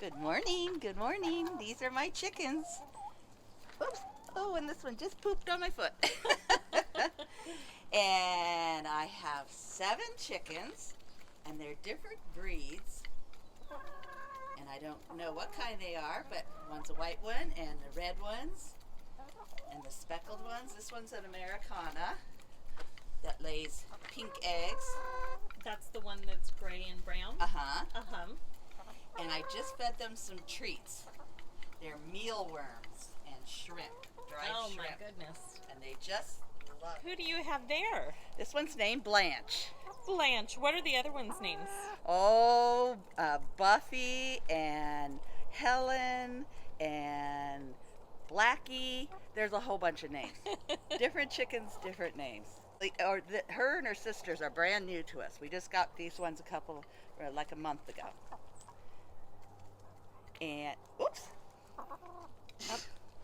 Good morning, good morning. These are my chickens. Oops. Oh, and this one just pooped on my foot. And I have 7 chickens, and they're different breeds. And I don't know what kind they are, but one's a white one, and the red ones, and the speckled ones. This one's an Americana that lays pink eggs. That's the one that's gray and brown? Uh-huh. Uh-huh. And I just fed them some treats. They're mealworms and shrimp, dried Oh shrimp. my goodness. And they just love it. Who do you have there? This one's named Blanche. Blanche. What are the other ones' names? Oh, Buffy and Helen and Blackie. There's a whole bunch of names. Different chickens, different names. Her and her sisters are brand new to us. We just got these ones like a month ago. And, oops. Oh,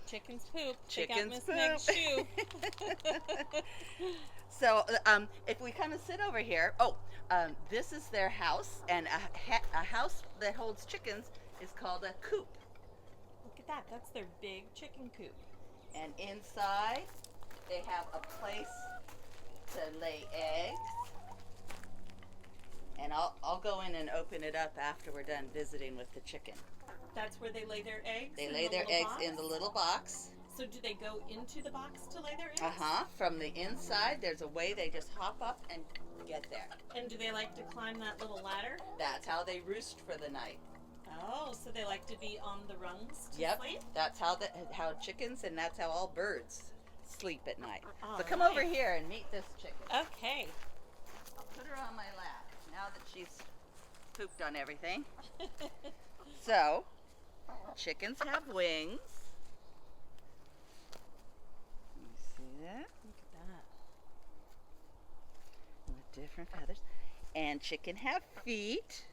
chickens poop. Chickens They got Miss Meg's shoe. So, if we kind of sit over here, this is their house, and a house that holds chickens is called a coop. Look at that. That's their big chicken coop. And inside, they have a place to lay eggs. And I'll go in and open it up after we're done visiting with the chicken. That's where they lay their eggs? They in lay the their little eggs box? in the little box. So do they go into the box to lay their eggs? Uh-huh. From the inside, there's a way they just hop up and get there. And do they like to climb that little ladder? That's how they roost for the night. Oh, so they like to be on the rungs to Yep, sleep? that's how chickens, and that's how all birds sleep at night. All So come right. over here and meet this chicken. Okay. I'll put her on my lap now that she's pooped on everything. So, chickens have wings. You see that? Look at that. With different feathers. And chicken have feet.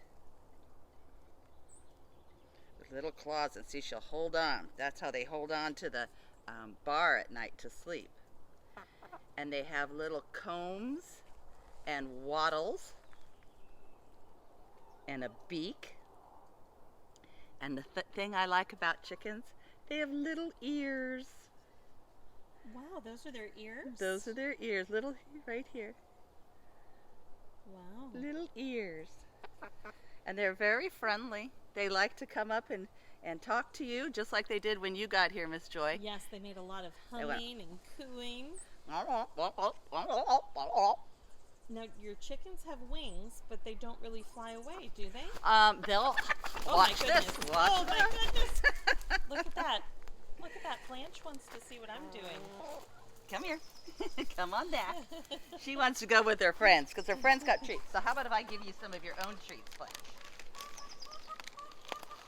With little claws, and see, she'll hold on. That's how they hold on to the bar at night to sleep. And they have little combs and wattles and a beak. And the thing I like about chickens, they have little ears. Wow, those are their ears? Those are their ears, little right here. Wow. Little ears. And they're very friendly. They like to come up and talk to you, just like they did when you got here, Miss Joy. Yes, they made a lot of They went. humming and cooing. Now, your chickens have wings, but they don't really fly away, do they? They'll Oh watch my this. goodness. Watch Oh my this. goodness. Look at that. Look at that. Blanche wants to see what I'm doing. Come here. Come on back. She wants to go with her friends because her friends got treats. So how about if I give you some of your own treats, Blanche?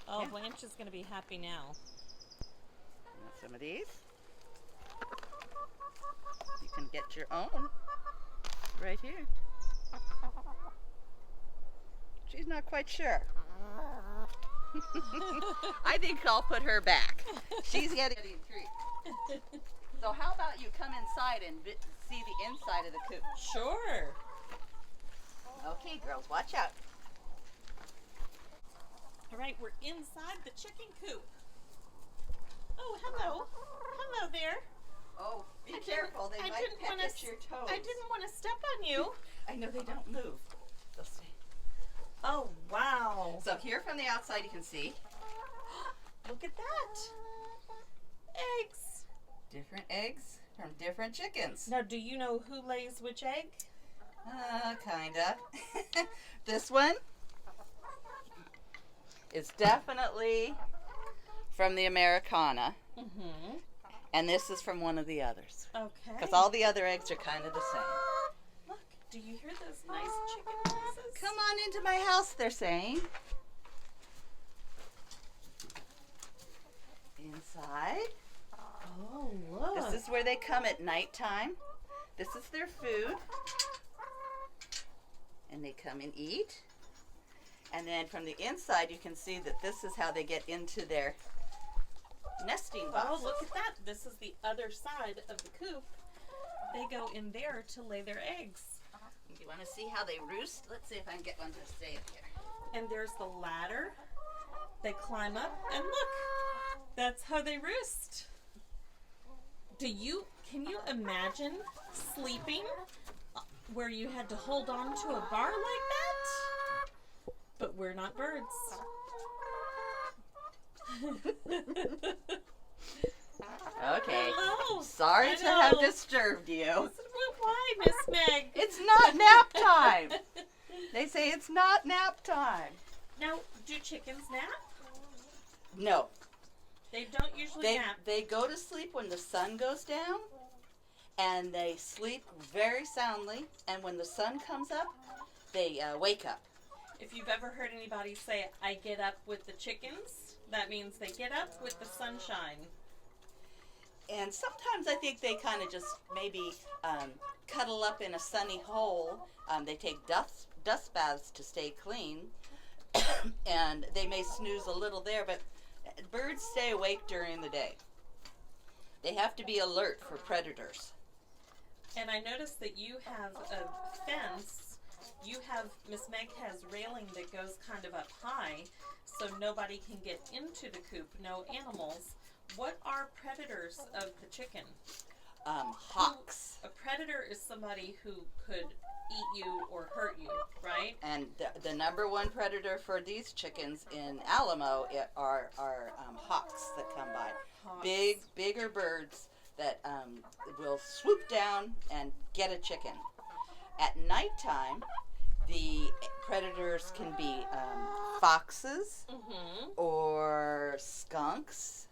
Oh, Yeah. Blanche is going to be happy now. You want some of these? You can get your own right here. She's not quite sure. I think I'll put her back. She's getting treats. So how about you come inside and see the inside of the coop? Sure. Okay, girls, watch out. All right, we're inside the chicken coop. Oh, hello. Hello there. Oh, be careful. They might peck at your toes. I didn't want to step on you. I know they don't move. They'll stay. Oh, wow. So here from the outside you can see Look at that. Eggs. different eggs from different chickens. Now, do you know who lays which egg? Kinda. This one is definitely from the Americana, Mm-hmm. and this is from one of the others. Okay. Because all the other eggs are kind of the same. Look, do you hear those nice chicken noises? Come on into my house, they're saying. Inside. Oh, look. This is where they come at nighttime. This is their food. And they come and eat. And then from the inside, you can see that this is how they get into their nesting boxes. Oh, look at that. This is the other side of the coop. They go in there to lay their eggs. You want to see how they roost? Let's see if I can get one to stay up here. And there's the ladder They climb up and look. That's how they roost. Can you imagine sleeping where you had to hold on to a bar like that? But we're not birds. Okay. Hello. Sorry I to have know. disturbed you. Why, Miss Meg? It's not nap time. They say it's not nap time. Now, do chickens nap? No. They don't usually nap. They go to sleep when the sun goes down, and they sleep very soundly, and when the sun comes up, they wake up. If you've ever heard anybody say, I get up with the chickens, that means they get up with the sunshine. And sometimes I think they kind of just maybe cuddle up in a sunny hole. They take dust baths to stay clean, and they may snooze a little there, but birds stay awake during the day. They have to be alert for predators. And I noticed that you have a fence. Miss Meg has railing that goes kind of up high, so nobody can get into the coop, no animals. What are predators of the chicken? Hawks. A predator is somebody who could eat you or hurt you, right? And the number one predator for these chickens in Alamo are hawks that come by. Hawks. Bigger birds that will swoop down and get a chicken. At nighttime, the predators can be foxes or skunks.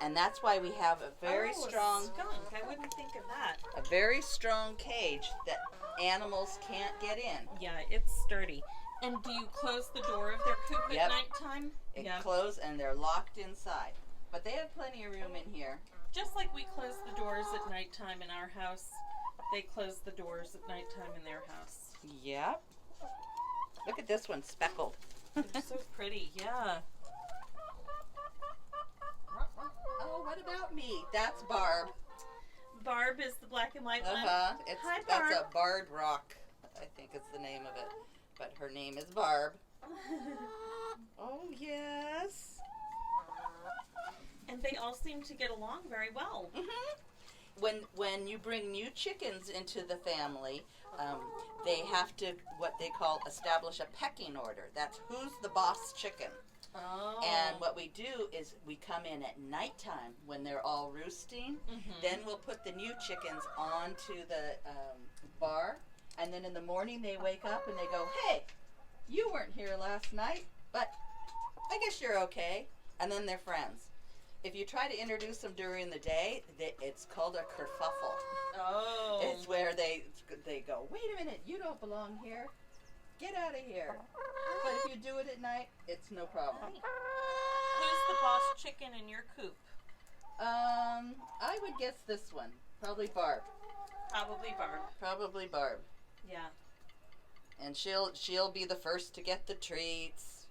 And that's why we have a very strong skunk. I wouldn't think of that. A very strong cage that animals can't get in. Yeah, it's sturdy. And do you close the door of their coop at nighttime? It closed and they're locked inside. But they have plenty of room in here. Just like we close the doors at nighttime in our house, they close the doors at nighttime in their house. Yep. Look at this one, speckled. They're so pretty, yeah. Oh, what about me? That's Barb. Barb is the black and white one? Hi, Barb. That's a barred rock, I think is the name of it. But her name is Barb. Oh, yes. And they all seem to get along very well. When you bring new chickens into the family, they have to, what they call, establish a pecking order. That's who's the boss chicken. Oh. And what we do is we come in at nighttime when they're all roosting. Then we'll put the new chickens onto the bar. And then in the morning they wake up and they go, hey, you weren't here last night, but I guess you're okay. And then they're friends. If you try to introduce them during the day, it's called a kerfuffle. Oh. It's where they go, wait a minute, you don't belong here. Get out of here. But if you do it at night, it's no problem. Who's the boss chicken in your coop? I would guess this one. Probably Barb. Probably Barb. Probably Barb. Yeah. And she'll be the first to get the treats.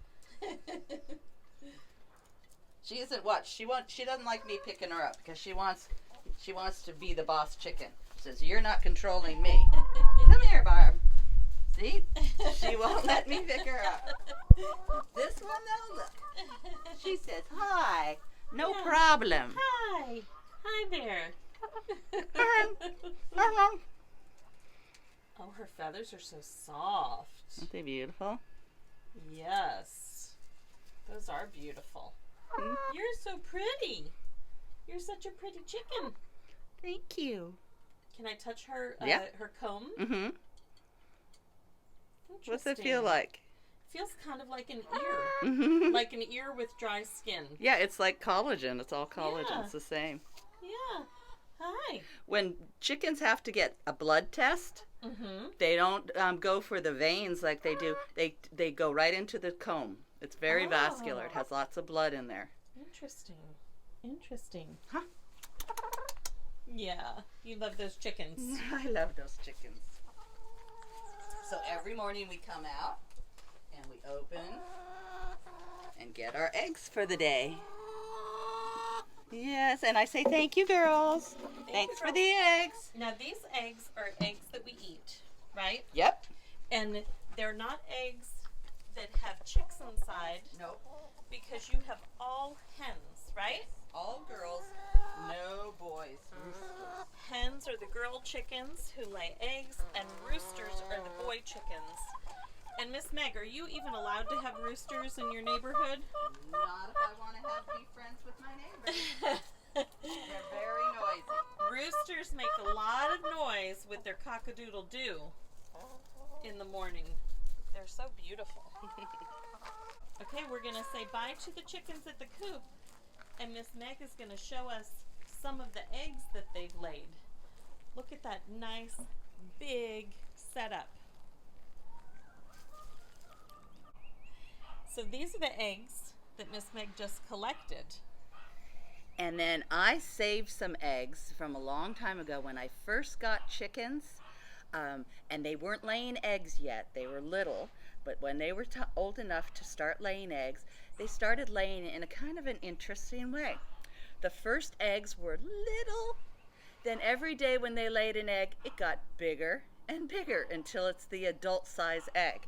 She isn't what? She doesn't like me picking her up because she wants to be the boss chicken. She says, you're not controlling me. Come here, Barb. See? She won't let me pick her up. This one, though, look. She says, hi. No problem. Hi. Hi there. Oh, her feathers are so soft. Aren't they beautiful? Yes. Those are beautiful. You're so pretty. You're such a pretty chicken. Thank you. Can I touch her her comb? Mm-hmm. What's it feel like? Feels kind of like an ear. Like an ear with dry skin. Yeah, it's like collagen. It's all collagen. Yeah. It's the same. Yeah. Hi. When chickens have to get a blood test, they don't go for the veins like they do. They go right into the comb. It's very vascular. It has lots of blood in there. Interesting. Interesting. Huh? Yeah. You love those chickens. I love those chickens. So every morning we come out and we open and get our eggs for the day. Yes, and I say thank you, girls. Thanks for the eggs. Now these eggs are eggs that we eat, right? Yep. And they're not eggs that have chicks inside. Nope. because you have all hens, right? All girls, no boys. Hens are the girl chickens who lay eggs, and roosters are the boy chickens. And Miss Meg, are you even allowed to have roosters in your neighborhood? Not if I want to be friends with my neighbors. They're very noisy. Roosters make a lot of noise with their cock-a-doodle-doo in the morning. They're so beautiful. Okay, we're going to say bye to the chickens at the coop, and Miss Meg is going to show us some of the eggs that they've laid. Look at that nice, big setup. So these are the eggs that Miss Meg just collected. And then I saved some eggs from a long time ago when I first got chickens, and they weren't laying eggs yet. They were little, but when they were old enough to start laying eggs, they started laying in a kind of an interesting way. The first eggs were little, then every day when they laid an egg, it got bigger and bigger until it's the adult size egg.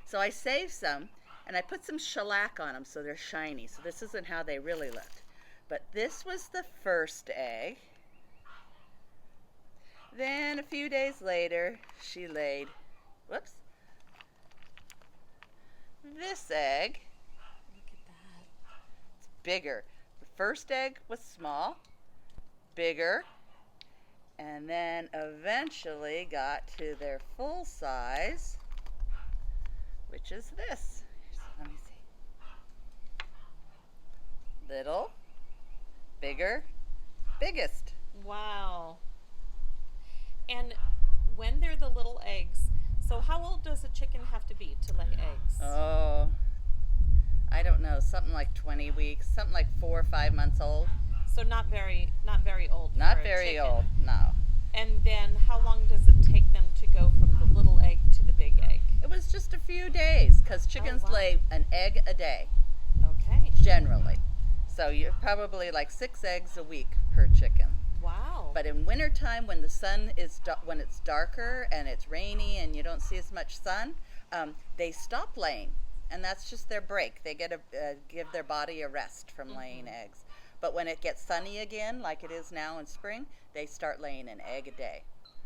So I saved some, and I put some shellac on them so they're shiny. So this isn't how they really looked. But this was the first egg. Then a few days later, she laid, whoops, this egg. Look at that. It's bigger. The first egg was small, bigger, and then eventually got to their full size, which is this. Let me see. Little, bigger, biggest. Wow. And when they're the little eggs, so how old does a chicken have to be to lay eggs? Oh, I don't know, something like 20 weeks, something like 4 or 5 months old. So not very old. Not for a very chicken. old, no. And then how long does it take them to go from the little egg to the big egg? It was just a few days because chickens wow. lay an egg a day, Okay. generally. So you're probably like 6 eggs a week per chicken. Wow. But in wintertime, when the sun is when it's darker and it's rainy and you don't see as much sun, they stop laying, and that's just their break. They get give their body a rest from laying eggs. But when it gets sunny again, like it is now in spring, they start laying an egg a day.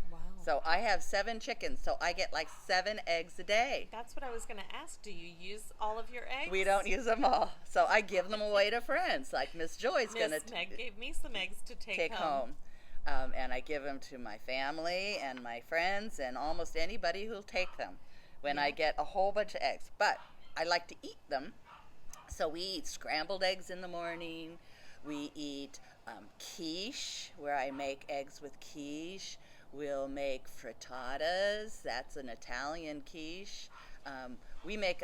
Wow. So I have 7 chickens, so I get like 7 eggs a day. That's what I was going to ask. Do you use all of your eggs? We don't use them all, so I give them away to friends. Like Miss Joy's going Miss to Meg gave me some eggs to take home. And I give them to my family and my friends and almost anybody who'll take them when I get a whole bunch of eggs. But I like to eat them, so we eat scrambled eggs in the morning. We eat quiche, where I make eggs with quiche. We'll make frittatas. That's an Italian quiche. We make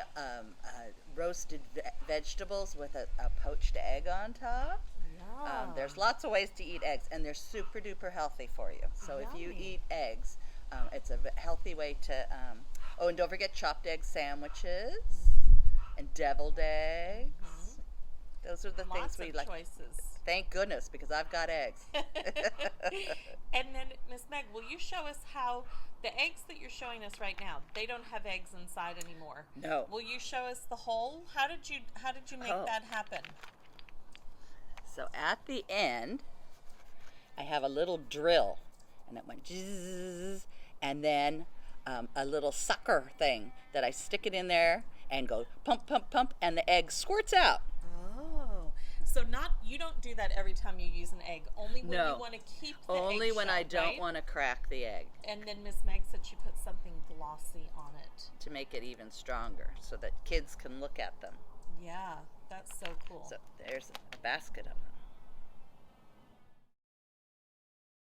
roasted vegetables with a poached egg on top. There's lots of ways to eat eggs, and they're super duper healthy for you. So if you eat eggs, it's a healthy way to. Oh, and don't forget chopped egg sandwiches and deviled eggs. Those are the things we like. Choices. Thank goodness, because I've got eggs. And then, Miss Meg, will you show us how the eggs that you're showing us right now? They don't have eggs inside anymore. No. Will you show us the hole? How did you make that happen? So at the end, I have a little drill, and it went zzz, and then a little sucker thing that I stick it in there and go pump, pump, pump, and the egg squirts out. Oh, so you don't do that every time you use an egg. Only when you want to keep the Only when I don't right? want to crack the egg. And then Miss Meg said she put something glossy on it to make it even stronger, so that kids can look at them. Yeah, that's so cool. So there's a basket of them.